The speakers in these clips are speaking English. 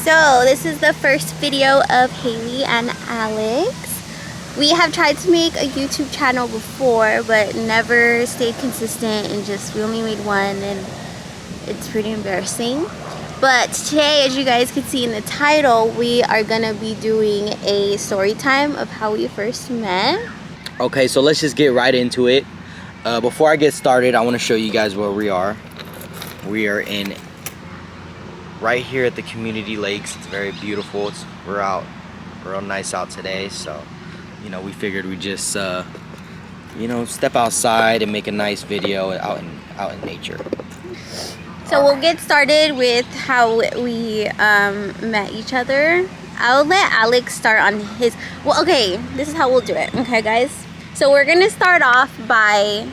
So this is the first video of Haley and Alex. We have tried to make a YouTube channel before, but never stayed consistent, and we only made one, and it's pretty embarrassing. But today, as you guys can see in the title, we are gonna be doing a story time of how we first met. Okay, so let's just get right into it. Before I get started, I want to show you guys where we are. We are right here at the community lakes. It's very beautiful. We're out real nice out today, so we figured we'd just step outside and make a nice video out in nature. So we'll get started with how we met each other. I'll let Alex start on his. Well, okay, this is how we'll do it. Okay, guys. So we're gonna start off by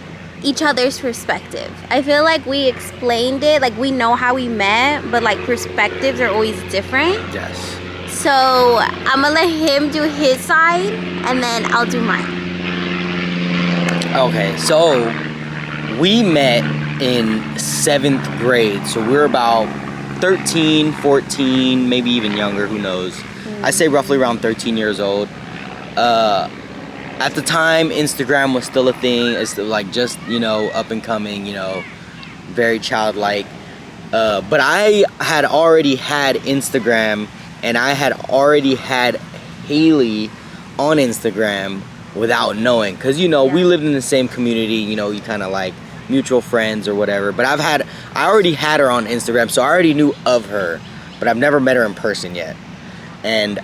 each other's perspective. I feel like we explained it, like we know how we met, but like perspectives are always different. Yes. So I'm gonna let him do his side and then I'll do mine. Okay, so we met in 7th grade. So we're about 13, 14, maybe even younger, who knows. I say roughly around 13 years old. At the time, Instagram was still a thing. It's still like just, up and coming, very childlike. But I had already had Instagram, and I had already had Haley on Instagram without knowing. Because, we lived in the same community, you kind of like mutual friends or whatever. But I already had her on Instagram, so I already knew of her. But I've never met her in person yet. And,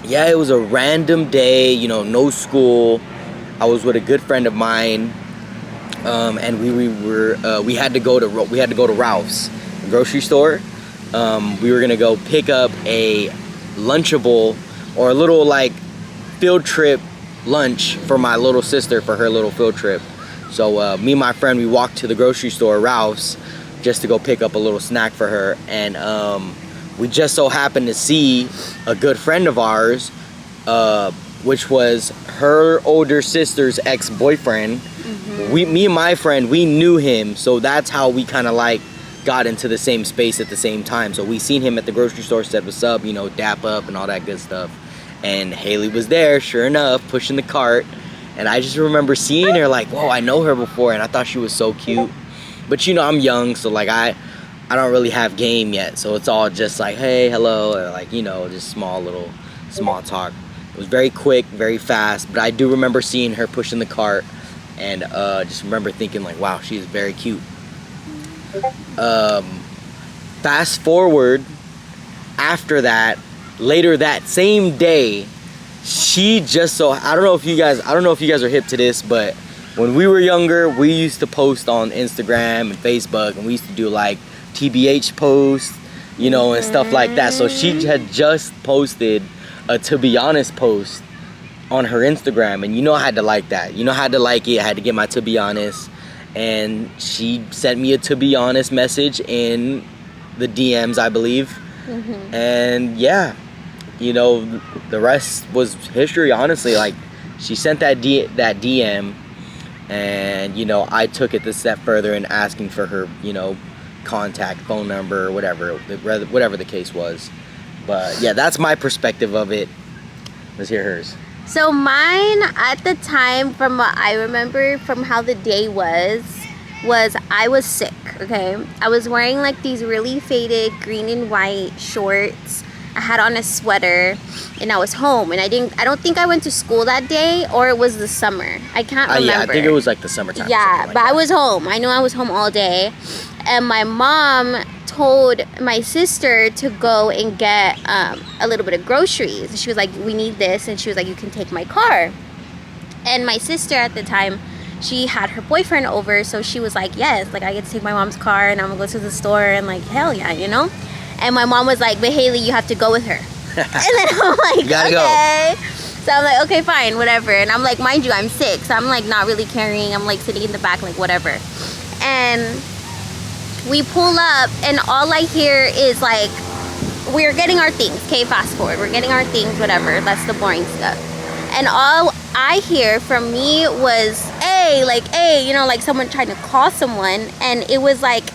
yeah, it was a random day, no school. I was with a good friend of mine, and we had to go to Ralph's grocery store. We were gonna go pick up a Lunchable, or a little like field trip lunch for my little sister for her little field trip. So me and my friend, we walked to the grocery store, Ralph's, just to go pick up a little snack for her, and we just so happened to see a good friend of ours, which was her older sister's ex-boyfriend. Mm-hmm. Me and my friend, we knew him, so that's how we kind of like got into the same space at the same time. So we seen him at the grocery store, said what's up, dap up and all that good stuff. And Haley was there, sure enough, pushing the cart. And I just remember seeing her like, whoa, I know her before, and I thought she was so cute. But I'm young, so like I don't really have game yet, so it's all just like, hey, hello, or like, just small talk. It was very quick, very fast, but I do remember seeing her pushing the cart, and just remember thinking like, wow, she's very cute. Fast forward, after that, later that same day, I don't know if you guys are hip to this, but when we were younger, we used to post on Instagram and Facebook, and we used to do like TBH posts, and stuff like that. So she had just posted a "to be honest" post on her Instagram, and I had to like that. I had to like it. I had to get my "to be honest," and she sent me a "to be honest" message in the DMs, I believe. Mm-hmm. And yeah, the rest was history. Honestly, like she sent that DM, and I took it a step further in asking for her, contact, phone number, or whatever the case was. But yeah, that's my perspective of it. Let's hear hers. So mine at the time, from what I remember from how the day was I was sick. Okay, I was wearing like these really faded green and white shorts. I had on a sweater, and I was home, and I don't think I went to school that day, or it was the summer. I can't remember. Yeah, I think it was like the summertime. Yeah, but I was home. I know I was home all day, and my mom told my sister to go and get a little bit of groceries. She was like, we need this, and she was like, you can take my car. And my sister at the time, she had her boyfriend over, so she was like, yes, like I get to take my mom's car, and I'm gonna go to the store, and like, hell yeah, And my mom was like, but Haley, you have to go with her. And then I'm like, okay. So I'm like, okay, fine, whatever. And I'm like, mind you, I'm sick, so I'm like not really carrying. I'm like sitting in the back, like whatever. And we pull up, and all I hear is like, we're getting our things. Okay, fast forward. We're getting our things, whatever. That's the boring stuff. And all I hear from me was, hey, like, hey, like someone trying to call someone. And it was like,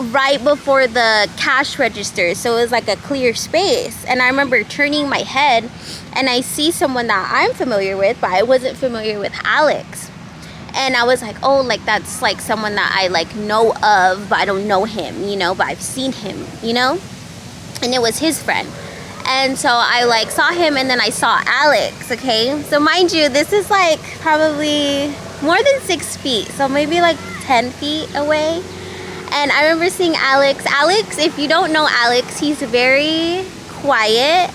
right before the cash register, so it was like a clear space. And I remember turning my head and I see someone that I'm familiar with, but I wasn't familiar with Alex. And I was like, oh, like that's like someone that I like know of, but I don't know him, you know, but I've seen him, you know. And it was his friend. And so I like saw him, and then I saw Alex. Okay, so mind you, this is like probably more than 6 feet, so maybe like 10 feet away. And I remember seeing Alex. Alex, if you don't know Alex, he's very quiet,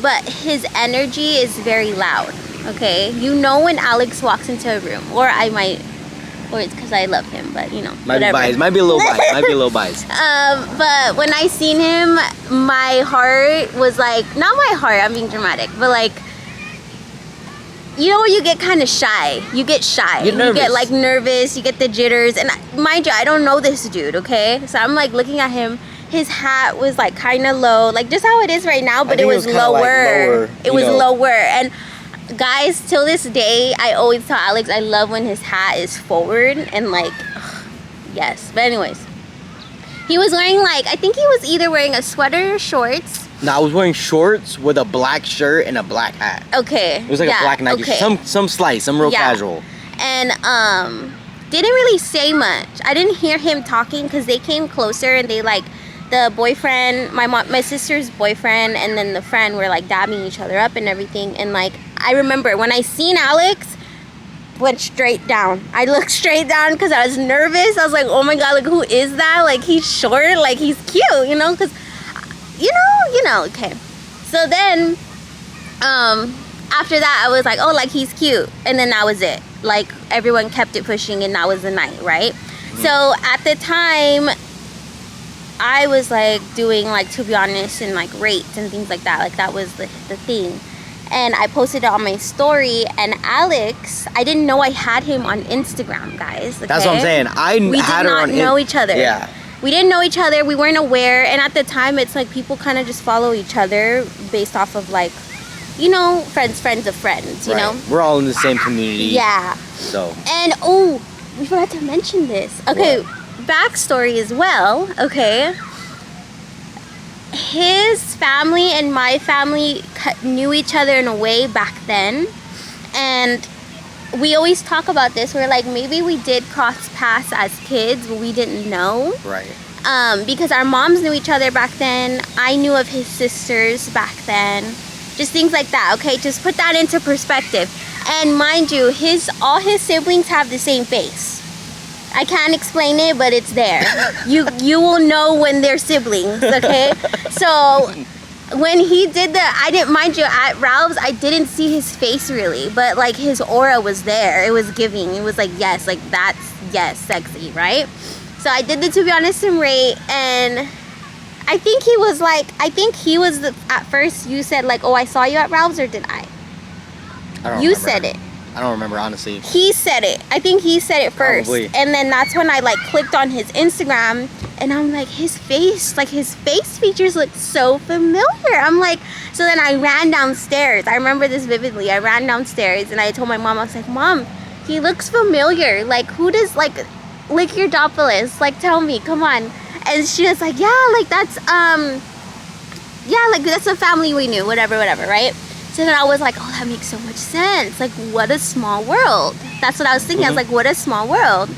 but his energy is very loud. Okay, you know when Alex walks into a room, or it's because I love him, but you know, whatever. Might be a little biased. But when I seen him, my heart was like, not my heart, I'm being dramatic, but like, you know, you get kind of shy. You get shy. You get like nervous. You get the jitters. And mind you, I don't know this dude. Okay, so I'm like looking at him. His hat was like kind of low, like just how it is right now, but it was lower. It was lower. And guys, till this day, I always tell Alex I love when his hat is forward and like, ugh, yes. But anyways, he was wearing like, I think he was either wearing a sweater or shorts. No, I was wearing shorts with a black shirt and a black hat. Okay. It was like a black Nike. Okay. Some real casual. And didn't really say much. I didn't hear him talking because they came closer and they like, the boyfriend, my sister's boyfriend, and then the friend were like dabbing each other up and everything. And like, I remember when I seen Alex, went straight down. I looked straight down because I was nervous. I was like, oh my god, like who is that? Like he's short, like he's cute, you know? Because you know, okay. So then, after that, I was like, oh, like he's cute, and then that was it. Like everyone kept it pushing, and that was the night, right? Mm-hmm. So at the time, I was like doing like, to be honest, and like rates and things like that. Like that was the thing. And I posted it on my story, and Alex, I didn't know I had him on Instagram, guys. Okay? That's what I'm saying. We did not know each other. Yeah. We didn't know each other. We weren't aware. And at the time, it's like people kind of just follow each other based off of like, you know, friends of friends, you know? We're all in the same community. Yeah. So. And, oh, we forgot to mention this. Okay, backstory as well, okay? His family and my family knew each other in a way back then, and we always talk about this. We're like, maybe we did cross paths as kids, but we didn't know. Right. Because our moms knew each other back then. I knew of his sisters back then. Just things like that, okay? Just put that into perspective. And mind you, all his siblings have the same face. I can't explain it, but it's there. You will know when they're siblings, okay? So when he did I didn't, mind you, at Ralph's, I didn't see his face really, but like his aura was there. It was giving. It was like, yes, like that's, yes, sexy, right? So I did the To Be Honest and Rate, and I think he was at first you said like, oh, I saw you at Ralph's, or did I? I don't You remember. said it. I don't remember, honestly. He said it. I think he said it first. Probably. And then that's when I like clicked on his Instagram, and I'm like, his face features look so familiar. I'm like, so then I ran downstairs. I remember this vividly. I ran downstairs and I told my mom, I was like, Mom, he looks familiar. Like, who does, like, lick your doppelers? Like, tell me, come on. And she was like, yeah, like that's a family we knew, whatever, right? So then I was like, oh, that makes so much sense. Like, what a small world. That's what I was thinking. I was like, what a small world.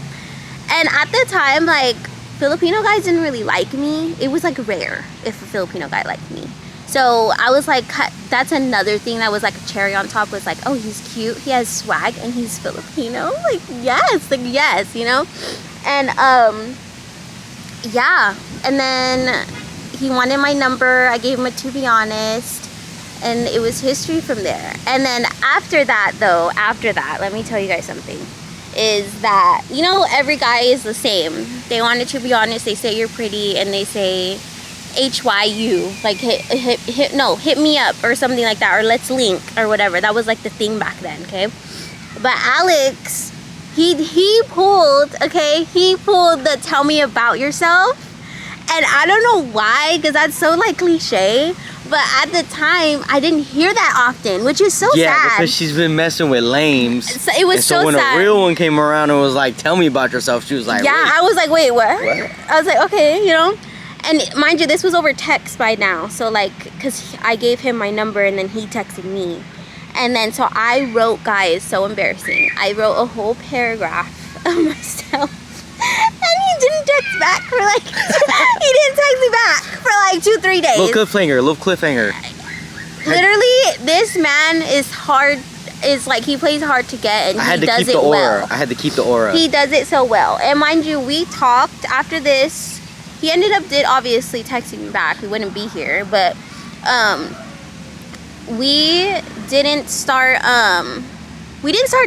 And at the time, like, Filipino guys didn't really like me. It was like rare if a Filipino guy liked me. So I was like, that's another thing that was like a cherry on top, was like, oh, he's cute, he has swag, and he's Filipino. Like, yes, you know? And yeah. And then he wanted my number. I gave him a To Be Honest. And it was history from there. And then after that, let me tell you guys something. Is that, you know, every guy is the same. They wanted To Be Honest, they say you're pretty, and they say HYU, like hit me up or something like that, or let's link or whatever. That was like the thing back then, okay? But Alex, he pulled the tell me about yourself. And I don't know why, because that's so like cliche. But at the time, I didn't hear that often, which is so sad. Yeah, because she's been messing with lames. So it was and so when sad. a real one came around and was like, tell me about yourself, she was like, yeah, wait. I was like, wait, what? What? I was like, okay, you know. And mind you, this was over text by now. So like, because I gave him my number and then he texted me. And then so I wrote, guys, so embarrassing. I wrote a whole paragraph of myself. And he didn't text back for like, he didn't text me back for like 2-3 days. Little cliffhanger. Literally, this man is like, he plays hard to get and he does it well. I had to keep the aura. He does it so well. And mind you, we talked after this. He did obviously texting me back. We wouldn't be here, but we didn't start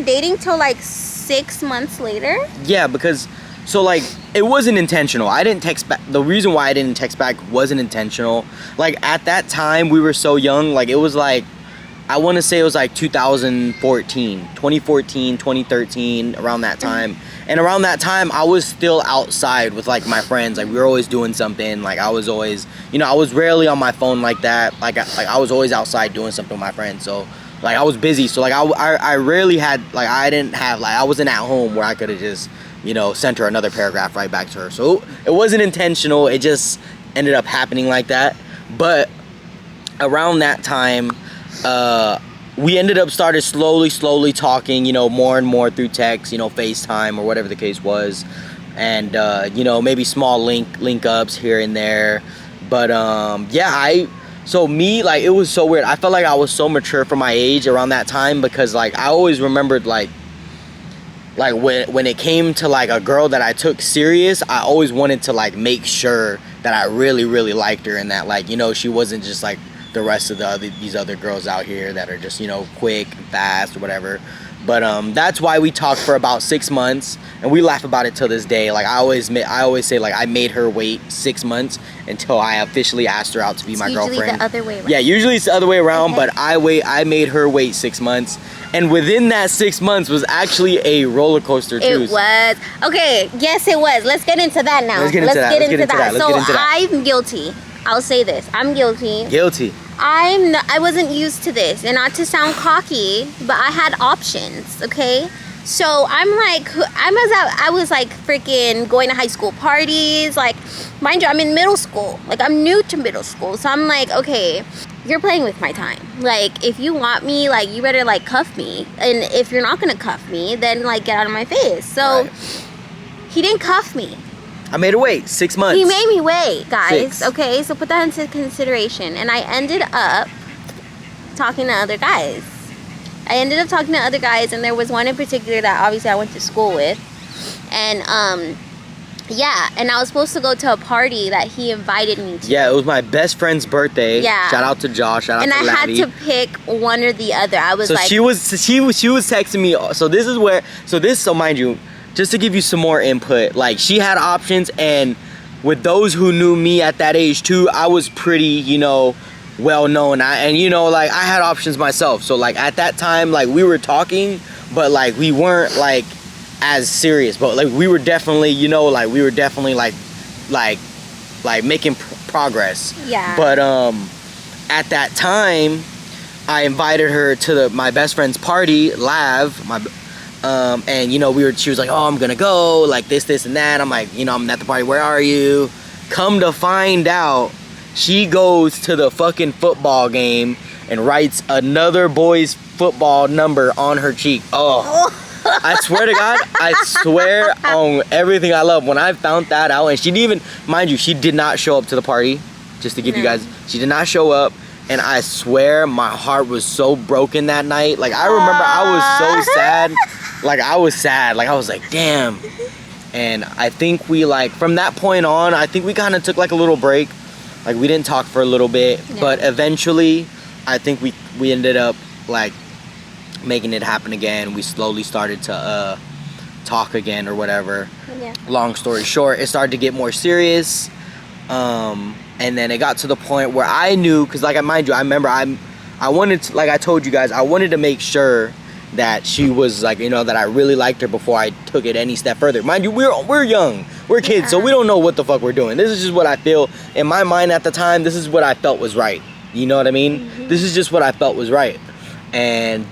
dating till like 6 months later. Yeah, because so like it wasn't intentional. I didn't text back. The reason why I didn't text back wasn't intentional. Like at that time we were so young. Like it was like, I want to say it was like 2014, 2013, around that time. And around that time, I was still outside with like my friends. Like we were always doing something. Like I was always, you know, I was rarely on my phone like that. Like I was always outside doing something with my friends. So like I was busy. So like I rarely had, like I didn't have, like I wasn't at home where I could have just, you know, sent her another paragraph right back to her. So it wasn't intentional. It just ended up happening like that. But around that time, we ended up started slowly talking, you know, more and more through text, you know, FaceTime or whatever the case was. And, you know, maybe small link ups here and there. But, yeah, so me, like, it was so weird. I felt like I was so mature for my age around that time because, like, I always remembered, like when it came to, like, a girl that I took serious, I always wanted to, like, make sure that I really, really liked her and that, like, you know, she wasn't just, like, the rest of these other girls out here that are just, you know, quick and fast or whatever. But that's why we talked for about 6 months, and we laugh about it till this day. Like I always say, like I made her wait 6 months until I officially asked her out to be my girlfriend. Usually the other way around. Yeah, usually it's the other way around, Okay. but I made her wait 6 months, and within that 6 months was actually a roller coaster too. It was. Okay, yes it was. Let's get into that now. Let's get into that. So I'm guilty. I'll say this. I'm guilty. Guilty. I wasn't used to this, and not to sound cocky, but I had options, okay? So I was like freaking going to high school parties, like, mind you, I'm in middle school, like I'm new to middle school, so I'm like, okay, you're playing with my time. Like, if you want me, like, you better like cuff me, and if you're not gonna cuff me, then like get out of my face. So Right. He didn't cuff me. I made her wait 6 months. He made me wait, guys. 6. Okay, so put that into consideration. And I ended up talking to other guys. And there was one in particular that obviously I went to school with. And yeah, and I was supposed to go to a party that he invited me to. Yeah, it was my best friend's birthday. Yeah. Shout out to Josh. Shout out and to I Laddie. had to pick one or the other. I was So like, she was texting me. So mind you, just to give you some more input, like she had options, and with those who knew me at that age too, I was pretty, you know, well known. And you know, like I had options myself. So like at that time, like we were talking, but like we weren't like as serious. But like we were definitely, you know, like we were definitely like making progress. yeah. But at that time, I invited her to my best friend's party, Lav, and you know she was like, oh, I'm gonna go, like this and that. I'm like, you know, I'm at the party, where are you? Come to find out, she goes to the fucking football game and writes another boy's football number on her cheek. Oh, I swear to God, I swear on everything I love, when I found that out, and she didn't even, mind you, she did not show up to the party, just to give you guys, she did not show up. And I swear my heart was so broken that night. Like I remember I was so sad. Like I was sad. Like I was like, damn. And I think we, like, from that point on, I think we kind of took like a little break. Like we didn't talk for a little bit, Yeah. but eventually I think we ended up like making it happen again. We slowly started to talk again or whatever. Yeah. Long story short, it started to get more serious. And then it got to the point where I knew, because like, mind you, I remember I wanted to, like I told you guys, I wanted to make sure that she was like, you know, that I really liked her before I took it any step further. Mind you, we're young, we're kids, so we don't know what the fuck we're doing. This is just what I feel in my mind at the time. This is what I felt was right, You know what I mean? This is just what I felt was right. And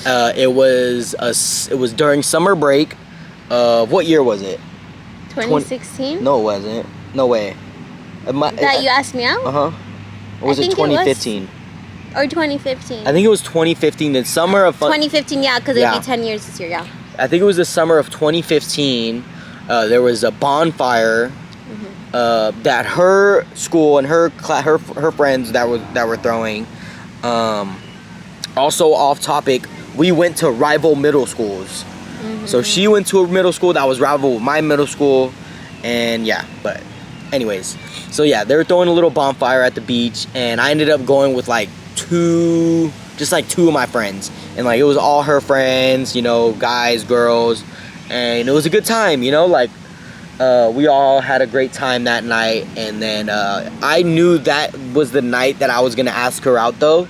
it was during summer break of, what year was it? 2016? No, it wasn't. No way. That you asked me out? Or was it 2015? Or 2015. I think it was 2015. The summer of 2015, yeah, because it'd be 10 years this year, yeah. I think it was the summer of 2015. There was a bonfire that her school and her friends that were throwing. Also off topic, we went to rival middle schools. So she went to a middle school that was rival with my middle school, and yeah. But anyways, so yeah, they were throwing a little bonfire at the beach, and I ended up going with like two of my friends, and like it was all her friends, you know, guys, girls, and it was a good time, you know, like we all had a great time that night. And then I knew that was the night that I was gonna ask her out though,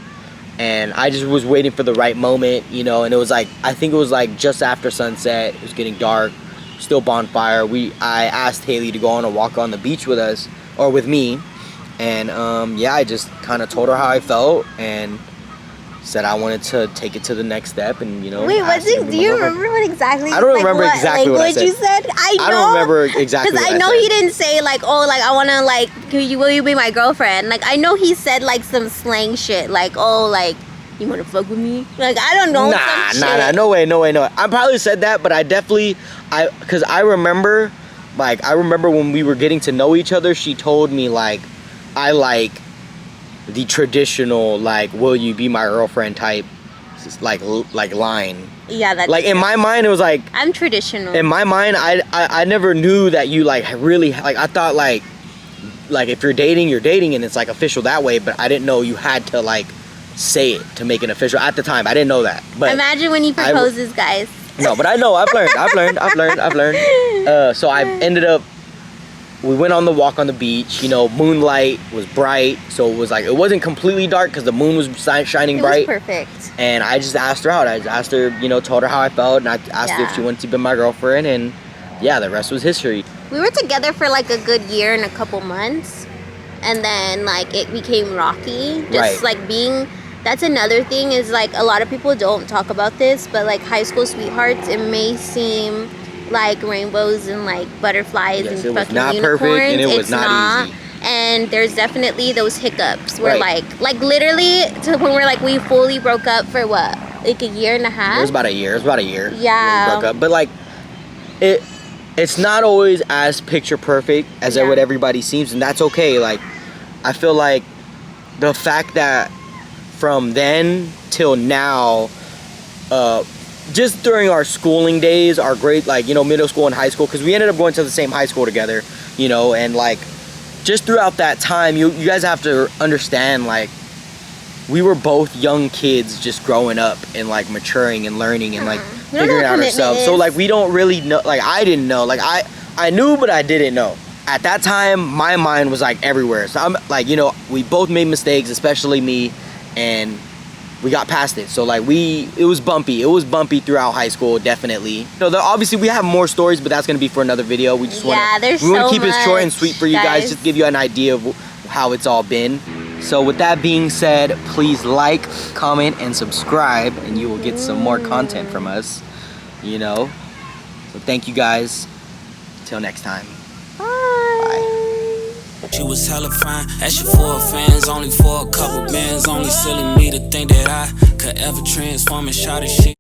and I just was waiting for the right moment, you know. And it was like, I think it was like just after sunset, it was getting dark, still bonfire. I asked Haley to go on a walk on the beach with us, or with me, and yeah, I just kind of told her how I felt and said I wanted to take it to the next step, and you know. Wait, do you remember what exactly? I don't remember exactly what I said. You said. I don't remember exactly. Because I know he didn't say like, oh, like I wanna like, will you be my girlfriend? Like I know he said like some slang shit, like, oh, like you wanna fuck with me? Like I don't know. Nah, no way. I probably said that, but because I remember when we were getting to know each other, she told me like, I like the traditional, like, will you be my girlfriend type, like line. Yeah, that's like true. In my mind it was like, I'm traditional. In my mind, I never knew that you like really, like I thought like if you're dating, and it's like official that way, but I didn't know you had to like say it to make it official at the time. I didn't know that. But imagine when he proposes, guys. No, but I know, I've learned. So I ended up, we went on the walk on the beach, you know, moonlight was bright, so it was like, it wasn't completely dark because the moon was shining bright. It was perfect. And I just asked her out. I just asked her, you know, told her how I felt, and I asked her if she wanted to be my girlfriend, and yeah, the rest was history. We were together for like a good year and a couple months, and then like it became rocky. Just like being, that's another thing, is like a lot of people don't talk about this, but like high school sweethearts, it may seem like rainbows and like butterflies and fucking unicorns. Perfect, and it was not easy. And there's definitely those hiccups where like literally to when we're like, we fully broke up for what, like a year and a half? It was about a year. Yeah. We broke up. But like it's not always as picture perfect as what everybody seems, and that's okay. Like I feel like the fact that from then till now, just during our schooling days, our grade, like, you know, middle school and high school, because we ended up going to the same high school together, you know, and like just throughout that time, you guys have to understand, like, we were both young kids just growing up and like maturing and learning and like figuring out ourselves. So like we don't really know, like I didn't know, like I knew but I didn't know. At that time my mind was like everywhere. So I'm like, you know, we both made mistakes, especially me, and we got past it. So like it was bumpy throughout high school, definitely. So obviously we have more stories, but that's gonna be for another video. We just want to keep it short and sweet for you guys, just give you an idea of how it's all been. So with that being said, please like, comment, and subscribe, and you will get some more content from us, you know. So thank you guys. Till next time. She was hella fine, asking for fans, only for a couple bands, only silly me to think that I could ever transform and shout a shit.